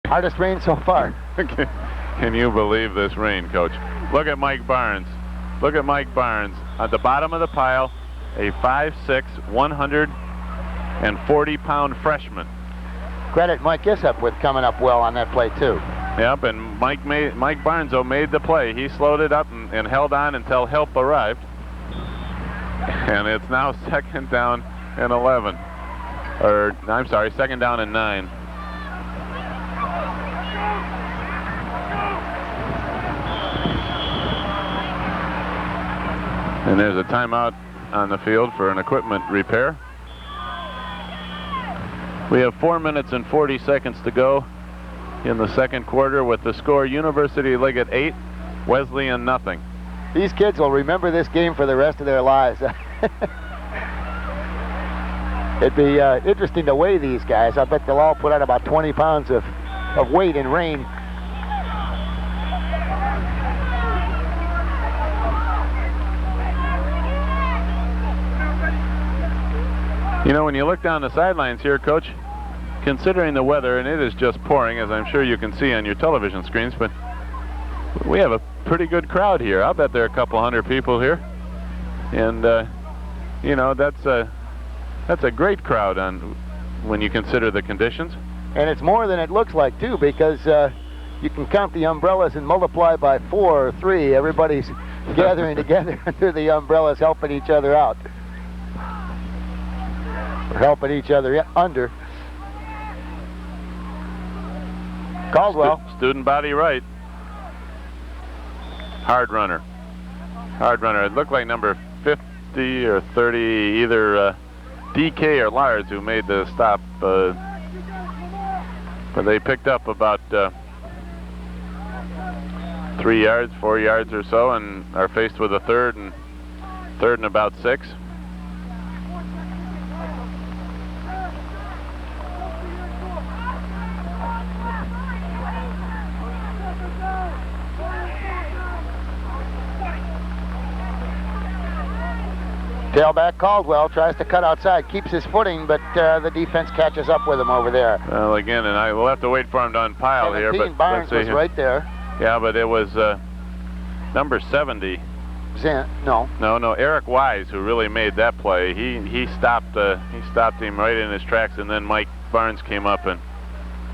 Hardest rain so far. Can you believe this rain, Coach? Look at Mike Barnes. Look at Mike Barnes. At the bottom of the pile, a 5'6", 140-pound freshman. Credit Mike Isup with coming up well on that play, too. Yep, and Mike Barnes, though, made the play. He slowed it up and held on until help arrived. And it's now 2nd down and 11. Or, I'm sorry, 2nd down and 9. And there's a timeout on the field for an equipment repair. We have 4 minutes and 40 seconds to go in the 2nd quarter with the score University Liggett 8, Wesleyan nothing. These kids will remember this game for the rest of their lives. It'd be interesting to weigh these guys. I bet they'll all put on about 20 pounds of weight in rain. You know, when you look down the sidelines here, Coach, considering the weather, and it is just pouring, as I'm sure you can see on your television screens, but we have a pretty good crowd here. I'll bet there are a couple hundred people here. And, you know, that's a great crowd when you consider the conditions. And it's more than it looks like, too, because you can count the umbrellas and multiply by 4 or 3. Everybody's gathering together under the umbrellas, helping each other out. Or helping each other under. Caldwell. Student body right. Hard runner. Hard runner. It looked like number 50 or 30, either DK or Lars who made the stop. But they picked up about 3 yards, 4 yards or so, and are faced with a third and about 6. Tailback Caldwell tries to cut outside, keeps his footing, but the defense catches up with him over there. Well, again, and we'll have to wait for him to unpile here. But Barnes was right there. Yeah, but it was number 70. No, Eric Wise, who really made that play. He stopped him right in his tracks, and then Mike Barnes came up and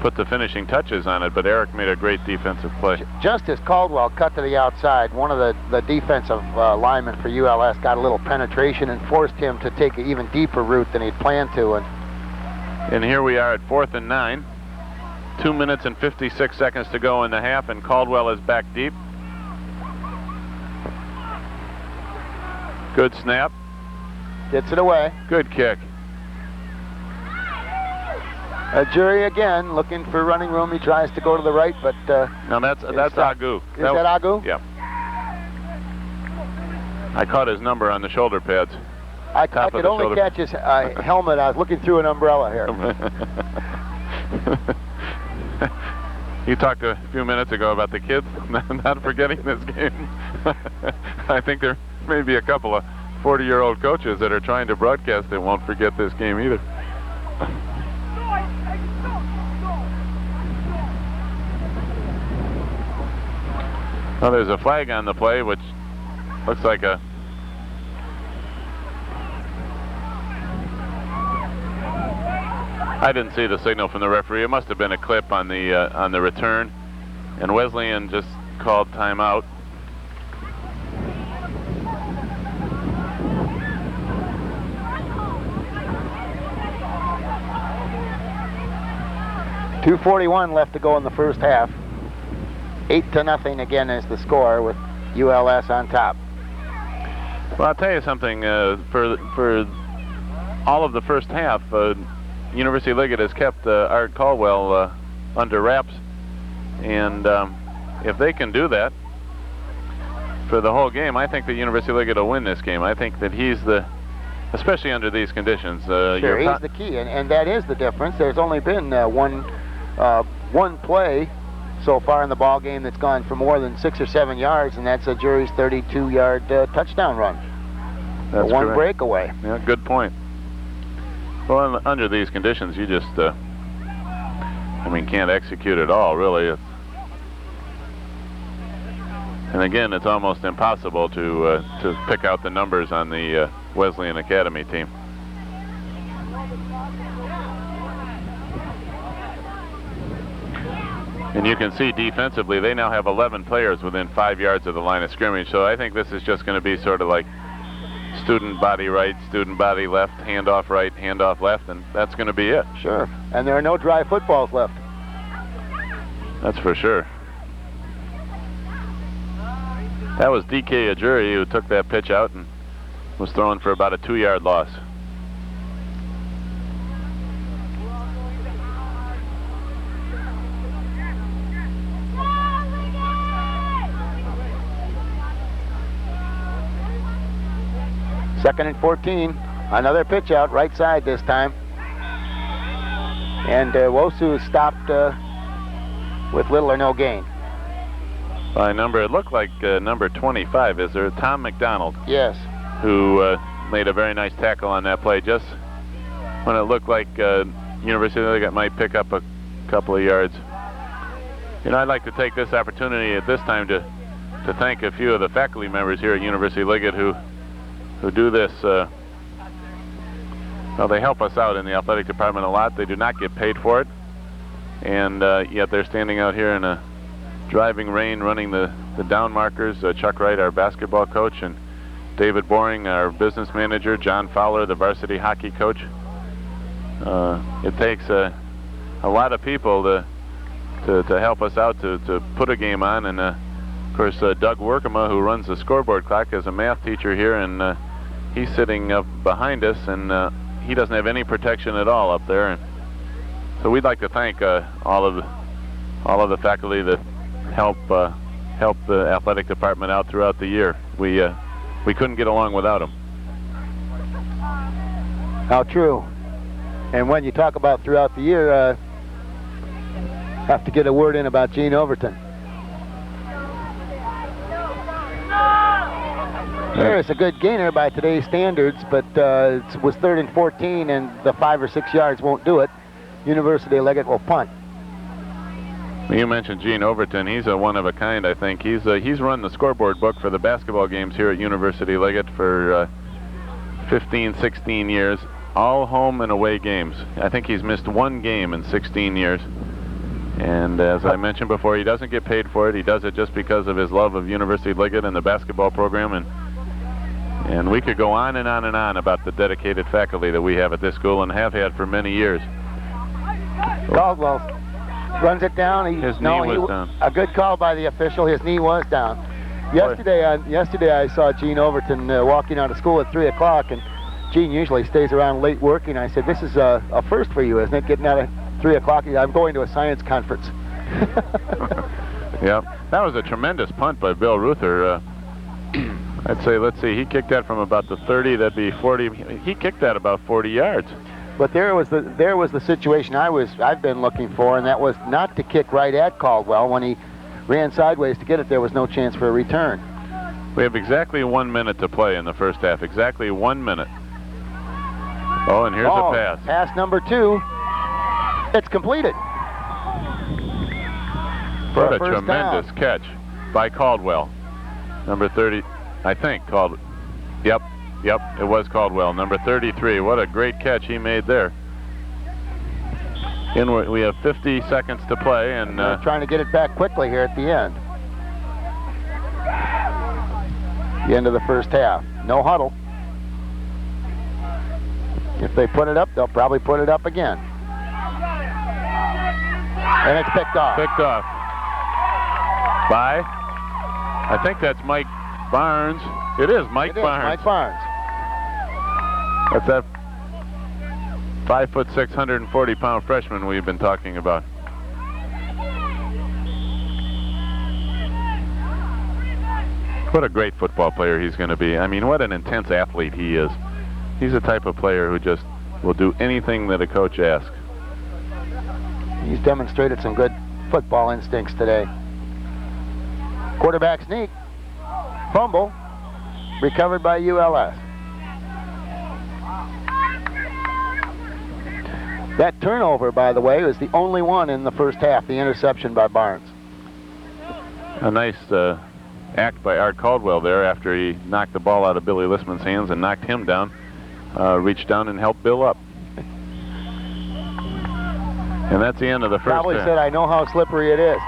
put the finishing touches on it, but Eric made a great defensive play. Just as Caldwell cut to the outside, one of the defensive linemen for ULS got a little penetration and forced him to take an even deeper route than he'd planned to. And here we are at 4th and 9. 2 minutes and 56 seconds to go in the half, and Caldwell is back deep. Good snap. Gets it away. Good kick. Jury again looking for running room. He tries to go to the right, but no, that's Agu. Is that Agu? Yeah. I caught his number on the shoulder pads. I could only catch his helmet. I was looking through an umbrella here. You talked a few minutes ago about the kids not forgetting this game. I think there may be a couple of 40-year-old coaches that are trying to broadcast that won't forget this game either. Well, there's a flag on the play, which looks like a... I didn't see the signal from the referee. It must have been a clip on the return, and Wesleyan just called timeout. .241 left to go in the first half. 8-0 again is the score with ULS on top. Well, I'll tell you something. For all of the first half, University Liggett has kept Art Caldwell under wraps, and if they can do that for the whole game, I think that University Liggett will win this game. I think that he's especially under these conditions. Sure, he's the key, and that is the difference. There's only been one play so far in the ball game that's gone for more than 6 or 7 yards, and that's a Jury's 32-yard touchdown run. That's one correct. Breakaway. Yeah, good point. Well, under these conditions, you just I mean, can't execute at all, really. And again, it's almost impossible to pick out the numbers on the Wesleyan Academy team. And you can see defensively, they now have 11 players within 5 yards of the line of scrimmage. So I think this is just going to be sort of like student body right, student body left, handoff right, handoff left, and that's going to be it. Sure. And there are no dry footballs left. That's for sure. That was D.K. Ajuri who took that pitch out and was throwing for about a 2-yard loss. Second and 14. Another pitch out, right side this time. And Wosu stopped with little or no gain. By number, it looked like number 25. Is there Tom McDonald? Yes. Who made a very nice tackle on that play just when it looked like University of Liggett might pick up a couple of yards. You know, I'd like to take this opportunity at this time to thank a few of the faculty members here at University of Liggett who do this. Well, they help us out in the athletic department a lot. They do not get paid for it, and yet they're standing out here in a driving rain running the down markers. Chuck Wright, our basketball coach, and David Boring, our business manager, John Fowler, the varsity hockey coach. It takes a lot of people to help us out to put a game on, and of course Doug Workema, who runs the scoreboard clock, is a math teacher here, and he's sitting up behind us, and he doesn't have any protection at all up there. And so we'd like to thank all of the faculty that help the athletic department out throughout the year. We couldn't get along without them. How true. And when you talk about throughout the year, have to get a word in about Gene Overton. There's a good gainer by today's standards, but it was 3rd and 14, and the 5 or 6 yards won't do it. University of Liggett will punt. You mentioned Gene Overton. He's a one of a kind, I think. He's run the scoreboard book for the basketball games here at University of Liggett for 15, 16 years, all home and away games. I think he's missed one game in 16 years. And as I mentioned before, he doesn't get paid for it. He does it just because of his love of University of Liggett and the basketball program. And we could go on and on and on about the dedicated faculty that we have at this school and have had for many years. Caldwell runs it down. His knee was down. A good call by the official. His knee was down. Yesterday I saw Gene Overton walking out of school at 3 o'clock, and Gene usually stays around late working. I said, this is a first for you, isn't it, getting out of 3 o'clock? I'm going to a science conference. Yeah, that was a tremendous punt by Bill Ruther. I'd say, let's see, he kicked that from about the 30, that'd be 40. He kicked that about 40 yards. But there was the situation I've been looking for, and that was not to kick right at Caldwell. When he ran sideways to get it, there was no chance for a return. We have exactly 1 minute to play in the first half. Exactly 1 minute. Oh, and here's a pass. Pass number 2. It's completed. What a tremendous catch by Caldwell. Number 30, I think, Yep, it was Caldwell. Number 33, what a great catch he made there. And we have 50 seconds to play, and trying to get it back quickly here at the end. The end of the first half. No huddle. If they put it up, they'll probably put it up again. And it's picked off. Picked off by, I think that's Mike Barnes. It is Mike Barnes. Mike Barnes. That's that 5'6", 140-pound freshman we've been talking about. What a great football player he's going to be. I mean, what an intense athlete he is. He's the type of player who just will do anything that a coach asks. He's demonstrated some good football instincts today. Quarterback sneak. Fumble. Recovered by ULS. That turnover, by the way, was the only one in the first half, the interception by Barnes. A nice act by Art Caldwell there after he knocked the ball out of Billy Listman's hands and knocked him down. Reached down and helped Bill up. And that's the end of the first Probably half. said, I know how slippery it is.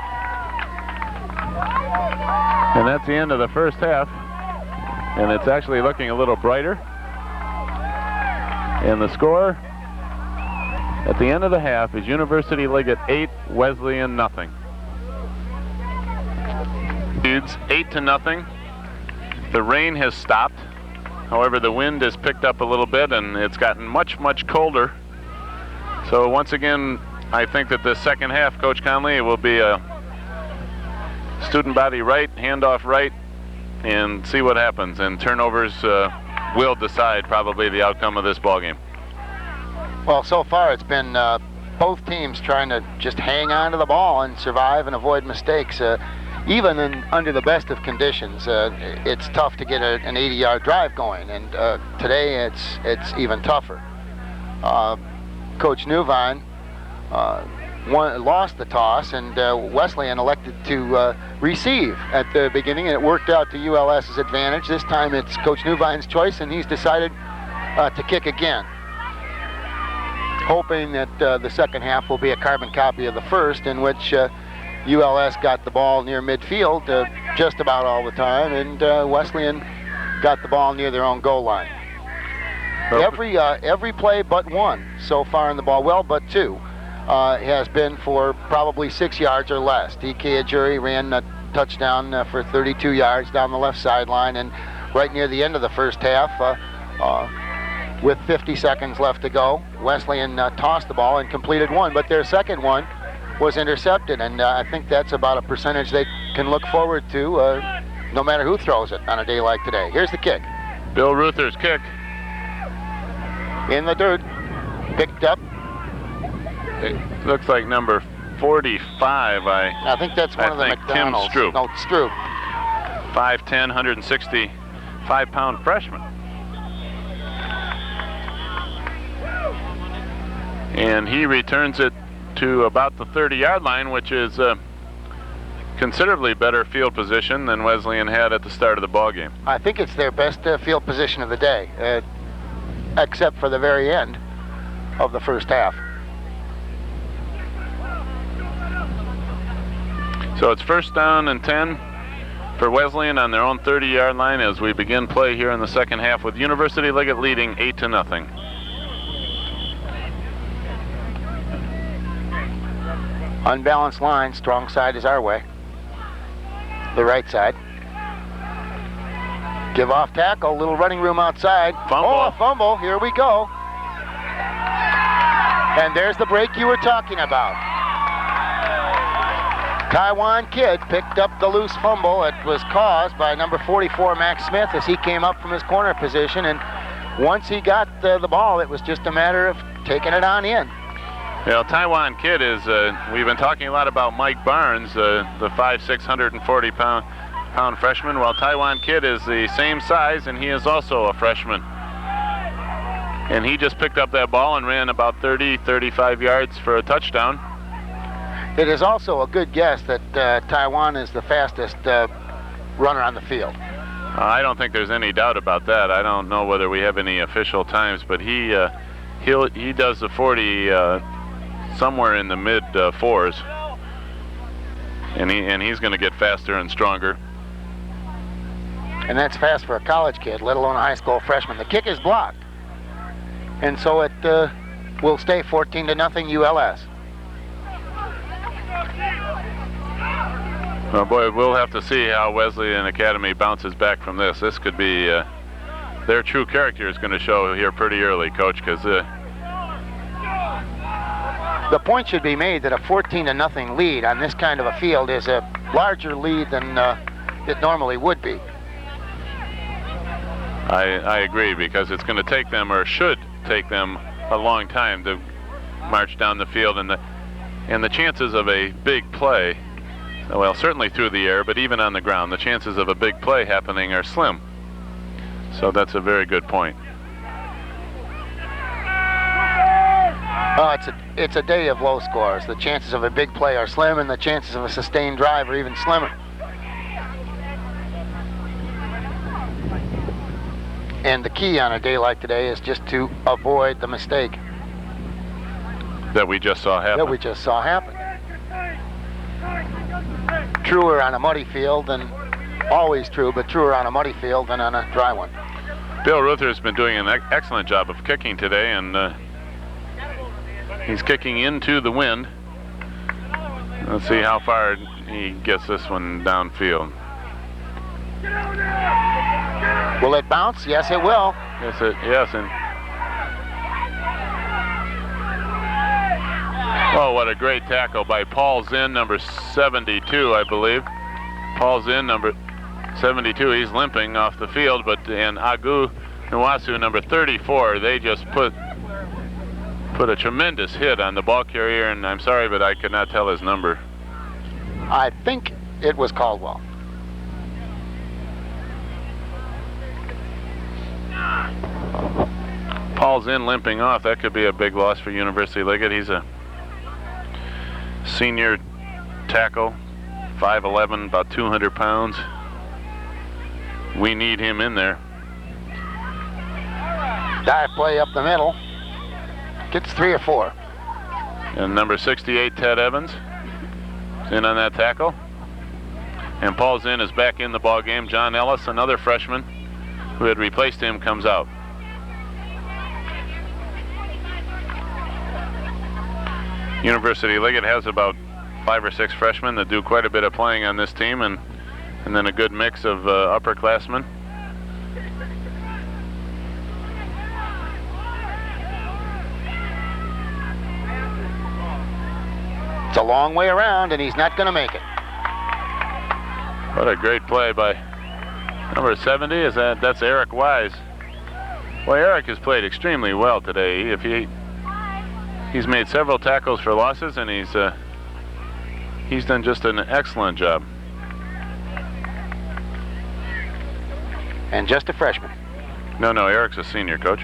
And that's the end of the first half. And it's actually looking a little brighter. And the score at the end of the half is University Liggett 8, Wesleyan nothing. It's 8-0. The rain has stopped. However, the wind has picked up a little bit and it's gotten much, much colder. So once again, I think that the second half, Coach Conley, will be a student body right, handoff right, and see what happens. And turnovers will decide probably the outcome of this ball game. Well, so far it's been both teams trying to just hang on to the ball and survive and avoid mistakes. Even under the best of conditions, it's tough to get an 80-yard drive going, and today it's even tougher. Coach Newvine lost the toss, and Wesleyan elected to receive at the beginning, and it worked out to ULS's advantage. This time it's Coach Newvine's choice, and he's decided to kick again, hoping that the second half will be a carbon copy of the first, in which ULS got the ball near midfield just about all the time, and Wesleyan got the ball near their own goal line. Every play but one so far in the ball, well, but two, has been for probably 6 yards or less. DK Ajuri ran a touchdown for 32 yards down the left sideline, and right near the end of the first half, with 50 seconds left to go, Wesleyan tossed the ball and completed one, but their second one was intercepted, and I think that's about a percentage they can look forward to no matter who throws it on a day like today. Here's the kick. Bill Ruther's kick. In the dirt, picked up. It looks like number 45. I think that's one of the McDonald's. Tim Stroop. No, Stroop. 5'10", 165-pound freshman. And he returns it to about the 30-yard line, which is considerably better field position than Wesleyan had at the start of the ball game. I think it's their best field position of the day, except for the very end of the first half. So it's first down and 10 for Wesleyan on their own 30-yard line as we begin play here in the second half with University Liggett leading 8-0. Unbalanced line, strong side is our way. The right side. Give off tackle, little running room outside. Fumble. Oh, a fumble, here we go. And there's the break you were talking about. Taiwan Kid picked up the loose fumble. It was caused by number 44, Max Smith, as he came up from his corner position. And once he got the ball, it was just a matter of taking it on in. Well, Taiwan Kid is, we've been talking a lot about Mike Barnes, the 5'6", 140-pound freshman. Well, Taiwan Kid is the same size, and he is also a freshman. And he just picked up that ball and ran about 30, 35 yards for a touchdown. It is also a good guess that Taiwan is the fastest runner on the field. I don't think there's any doubt about that. I don't know whether we have any official times, but he does the 40 somewhere in the mid fours, and he's going to get faster and stronger. And that's fast for a college kid, let alone a high school freshman. The kick is blocked, and so it will stay 14-0 ULS. Oh boy, we'll have to see how Wesleyan Academy bounces back from this. This could be their true character is going to show here pretty early, Coach, because the point should be made that a 14-0 lead on this kind of a field is a larger lead than it normally would be. I agree, because it's going to take them, or should take them, a long time to march down the field, and the chances of a big play, well, certainly through the air, but even on the ground, the chances of a big play happening are slim. So that's a very good point. Oh, it's a day of low scores. The chances of a big play are slim, and the chances of a sustained drive are even slimmer. And the key on a day like today is just to avoid the mistake that we just saw happen. Truer on a muddy field, and always true, but truer on a muddy field than on a dry one. Bill Ruther's been doing an excellent job of kicking today, and he's kicking into the wind. Let's see how far he gets this one downfield. Will it bounce? Yes, it will. Yes, and oh, what a great tackle by Paul Zinn, number 72, I believe. Paul Zinn, number 72, he's limping off the field, and Agu Nwasu, number 34, they just put a tremendous hit on the ball carrier, and I'm sorry, but I could not tell his number. I think it was Caldwell. Paul's in limping off. That could be a big loss for University Liggett. He's a senior tackle, 5'11", about 200 pounds. We need him in there. Dive play up the middle. Gets 3 or 4. And number 68, Ted Evans, is in on that tackle. And Paul Zinn is back in the ball game. John Ellis, another freshman who had replaced him, comes out. University Liggett has about 5 or 6 freshmen that do quite a bit of playing on this team, and then a good mix of upperclassmen. It's a long way around, and he's not going to make it. What a great play by number 70. That's Eric Wise. Well, Eric has played extremely well today. He's made several tackles for losses, and he's done just an excellent job. And just a freshman. No, Eric's a senior, Coach.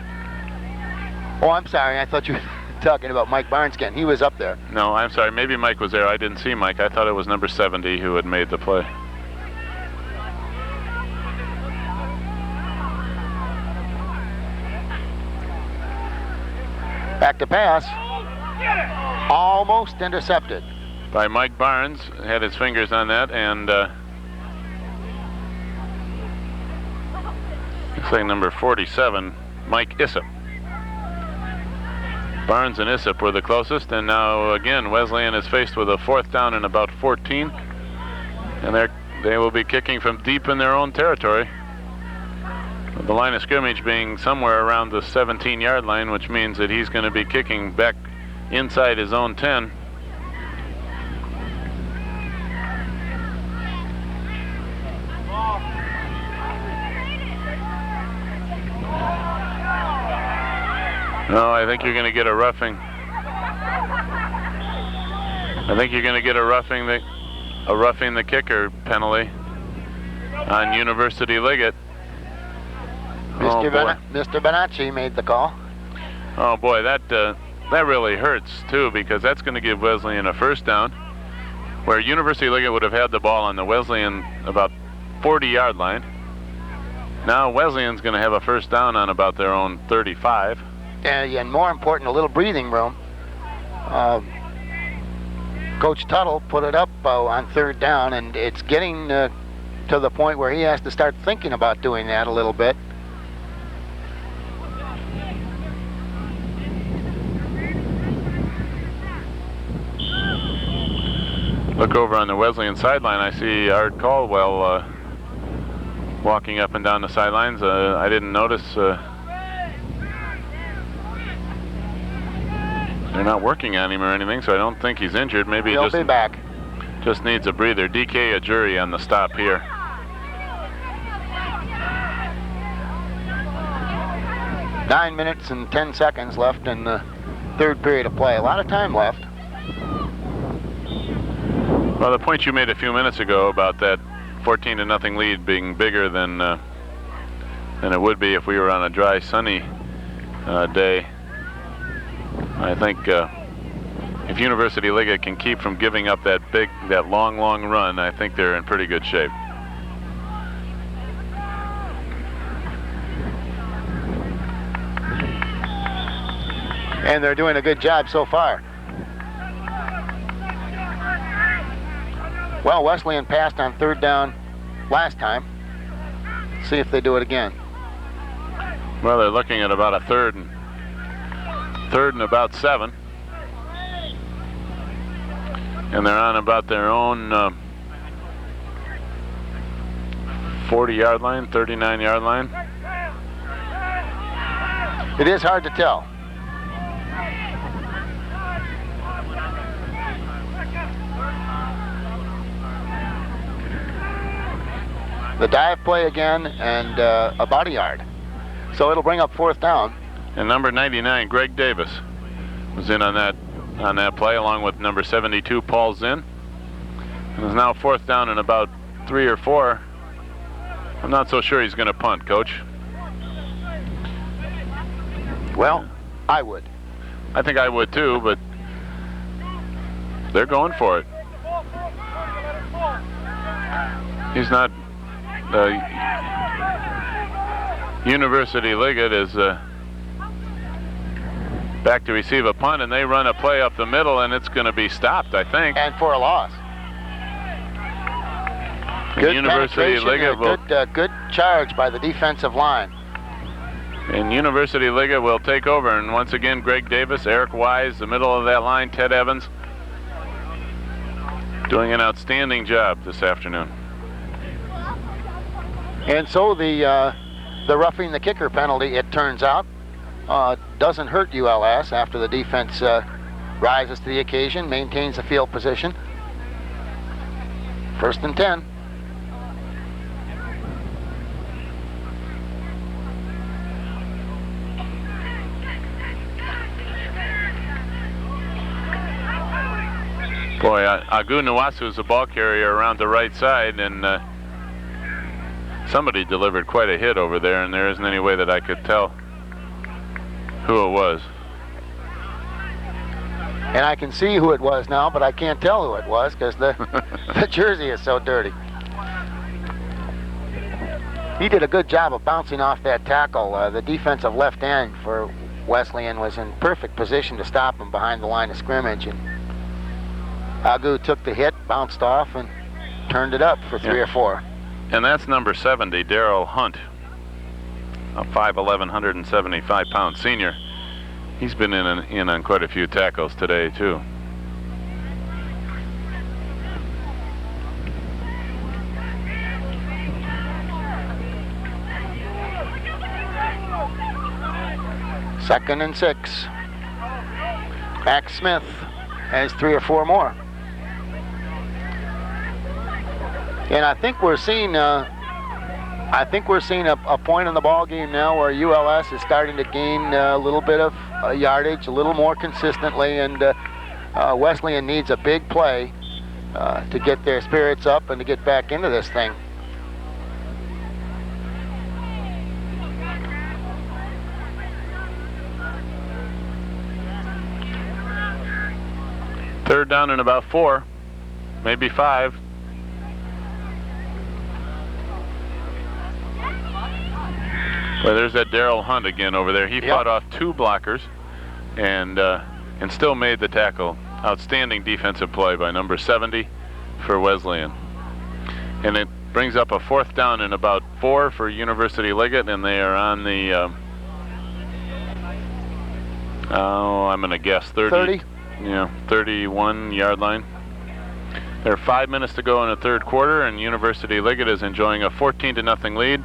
Oh, I'm sorry. I thought you were talking about Mike Barneskin. He was up there. No, I'm sorry. Maybe Mike was there. I didn't see Mike. I thought it was number 70 who had made the play. Back to pass. Almost intercepted. By Mike Barnes. Had his fingers on that, and looks like number 47, Mike Issop. Barnes and Issop were the closest, and now again Wesleyan is faced with a 4th down and about 14, and they will be kicking from deep in their own territory. The line of scrimmage being somewhere around the 17-yard line, which means that he's going to be kicking back inside his own 10. No, I think you're going to get a roughing. I think you're going to get a roughing the kicker penalty on University Liggett. Mr. Bonacci made the call. Oh boy, that really hurts too, because that's going to give Wesleyan a 1st down, where University Liggett would have had the ball on the Wesleyan about 40-yard line. Now Wesleyan's going to have a 1st down on about their own 35. And more important, a little breathing room. Coach Tuttle put it up on 3rd down, and it's getting to the point where he has to start thinking about doing that a little bit. Look over on the Wesleyan sideline. I see Art Caldwell walking up and down the sidelines. I didn't notice. They're not working on him or anything, so I don't think he's injured. Maybe he'll be back. Just needs a breather. DK Ajuri on the stop here. Nine minutes and 10 seconds left in the 3rd period of play. A lot of time left. Well, the point you made a few minutes ago about that 14-0 lead being bigger than it would be if we were on a dry, sunny day. I think if University Liggett can keep from giving up that long run, I think they're in pretty good shape. And they're doing a good job so far. Well, Wesleyan passed on 3rd down last time. See if they do it again. Well, they're looking at about a third and about 7. And they're on about their own 40-yard line, 39-yard line. It is hard to tell. The dive play again, and about a yard. So it'll bring up 4th down. And number 99, Greg Davis, was in on that play, along with number 72, Paul Zinn. And it's now 4th down and about 3 or 4. I'm not so sure he's going to punt, Coach. Well, I would. I think I would too, but they're going for it. He's not. University Liggett is back to receive a punt, and they run a play up the middle, and it's going to be stopped, I think. And for a loss. Good University Liggett will good charge by the defensive line. And University Liggett will take over, and once again, Greg Davis, Eric Wise, the middle of that line, Ted Evans, doing an outstanding job this afternoon. And so the roughing the kicker penalty, it turns out, doesn't hurt ULS after the defense rises to the occasion, maintains the field position. 1st and 10. Boy, Agu Nwasu is the ball carrier around the right side, and somebody delivered quite a hit over there, and there isn't any way that I could tell who it was. And I can see who it was now, but I can't tell who it was because the jersey is so dirty. He did a good job of bouncing off that tackle. The defensive left end for Wesleyan was in perfect position to stop him behind the line of scrimmage, and Agu took the hit, bounced off, and turned it up for 3 or 4. And that's number 70, Darrell Hunt, a 5'11", 175-pound senior. He's been in on quite a few tackles today, too. Second and 6. Max Smith has 3 or 4 more. And I think we're seeing a point in the ball game now where ULS is starting to gain a little bit of yardage, a little more consistently, and Wesleyan needs a big play to get their spirits up and to get back into this thing. Third down and about 4, maybe 5. Well, there's that Darrell Hunt again over there. He fought off 2 blockers and still made the tackle. Outstanding defensive play by number 70 for Wesleyan. And it brings up a 4th down and about 4 for University Liggett, and they are on the, I'm going to guess 30? Yeah, 31-yard line. There are 5 minutes to go in the 3rd quarter, and University Liggett is enjoying a 14-0 lead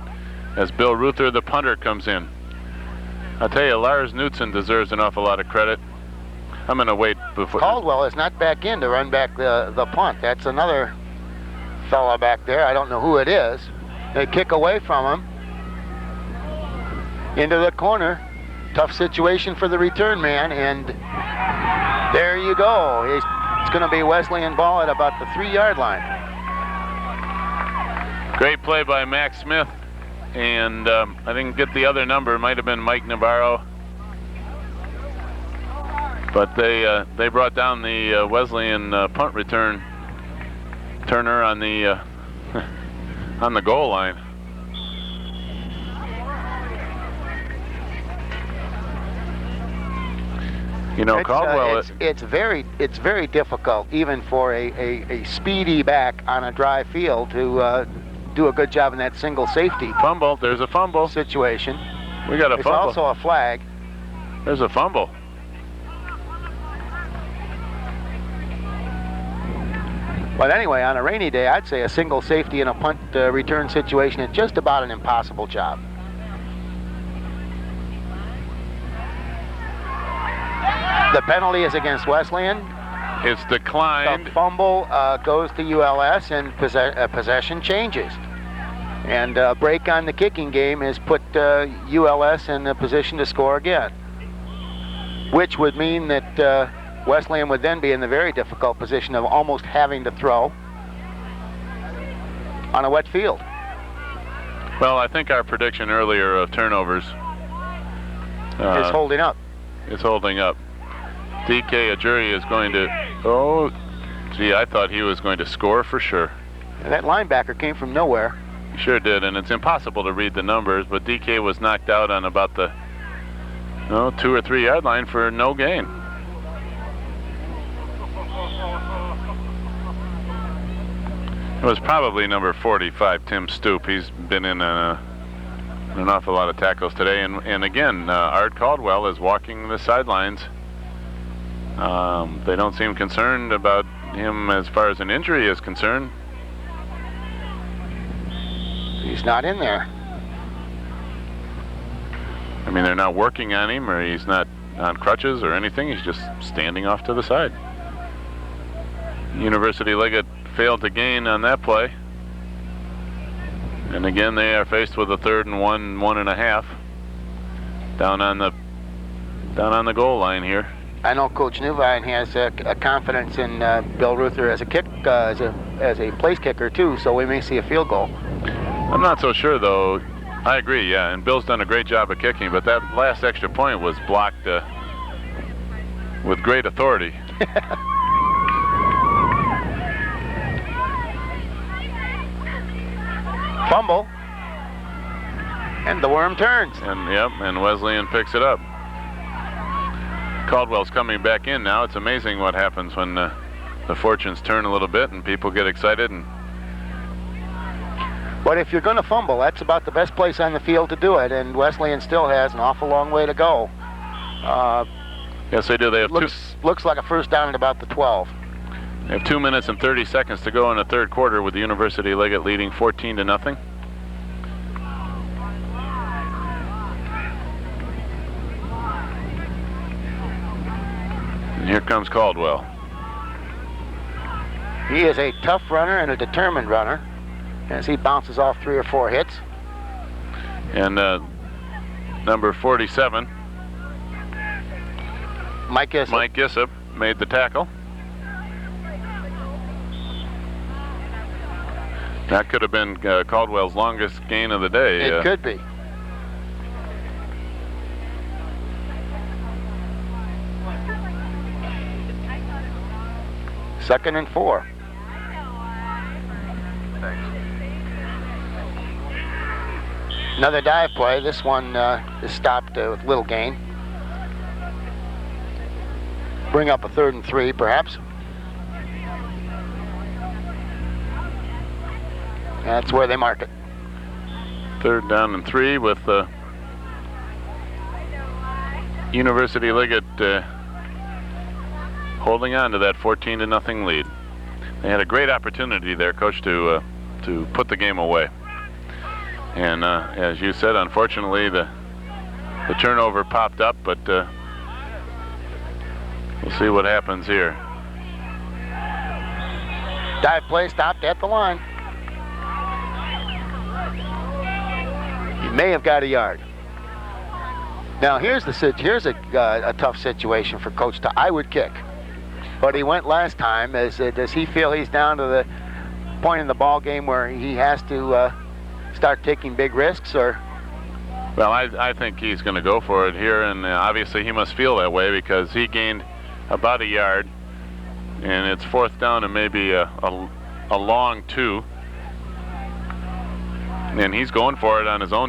as Bill Ruther, the punter, comes in. I'll tell you, Lars Knutson deserves an awful lot of credit. I'm going to wait before... Caldwell is not back in to run back the punt. That's another fella back there. I don't know who it is. They kick away from him into the corner. Tough situation for the return man, and there you go. It's going to be Wesleyan ball at about the 3-yard line. Great play by Max Smith. And I didn't get the other number. It might have been Mike Navarro. But they brought down the Wesleyan punt returner on the on the goal line. You know, Caldwell. It's very difficult, even for a speedy back on a dry field, to do a good job in that single safety. Fumble. There's a fumble situation. We got a fumble. It's also a flag. There's a fumble. But anyway, on a rainy day, I'd say a single safety in a punt return situation is just about an impossible job. The penalty is against Wesleyan. It's declined. The fumble goes to ULS, and possession changes. And a break on the kicking game has put ULS in a position to score again, which would mean that Wesleyan would then be in the very difficult position of almost having to throw on a wet field. Well, I think our prediction earlier of turnovers is holding up. It's holding up. DK Ajuri is going to, oh, gee, I thought he was going to score for sure. And that linebacker came from nowhere. He sure did, and it's impossible to read the numbers, but DK was knocked out on about the 2 or 3 yard line for no gain. It was probably number 45, Tim Stoop. He's been in an awful lot of tackles today, and again, Art Caldwell is walking the sidelines. They don't seem concerned about him as far as an injury is concerned. He's not in there. I mean, they're not working on him, or he's not on crutches or anything. He's just standing off to the side. University Liggett failed to gain on that play. And again, they are faced with a 3rd and 1.5 down on the goal line here. I know Coach Newvine has a confidence in Bill Ruther as a place kicker too, so we may see a field goal. I'm not so sure though. I agree, yeah, and Bill's done a great job of kicking, but that last extra point was blocked with great authority. Fumble, and the worm turns. And Wesleyan picks it up. Caldwell's coming back in now. It's amazing what happens when the fortunes turn a little bit and people get excited. But if you're going to fumble, that's about the best place on the field to do it, and Wesleyan still has an awful long way to go. Yes, they do. They have looks like a first down at about the 12. They have 2 minutes and 30 seconds to go in the 3rd quarter, with the University Liggett leading 14-0. And here comes Caldwell. He is a tough runner and a determined runner, as he bounces off 3 or 4 hits. And number 47, Mike Gissop made the tackle. That could have been Caldwell's longest gain of the day. It could be. Second and 4. Another dive play. This one is stopped with little gain. Bring up a 3rd and 3, perhaps. That's where they mark it. 3rd down and 3 with University Liggett holding on to that 14-0 lead. They had a great opportunity there, Coach, to put the game away. And as you said, unfortunately, the turnover popped up, but we'll see what happens here. Dive play stopped at the line. He may have got a yard. Now here's a tough situation for Coach. I would kick, but he went last time. Does he feel he's down to the point in the ball game where he has to start taking big risks, or? Well, I think he's going to go for it here, and obviously he must feel that way because he gained about a yard, and it's 4th down and maybe a long 2. And he's going for it on his own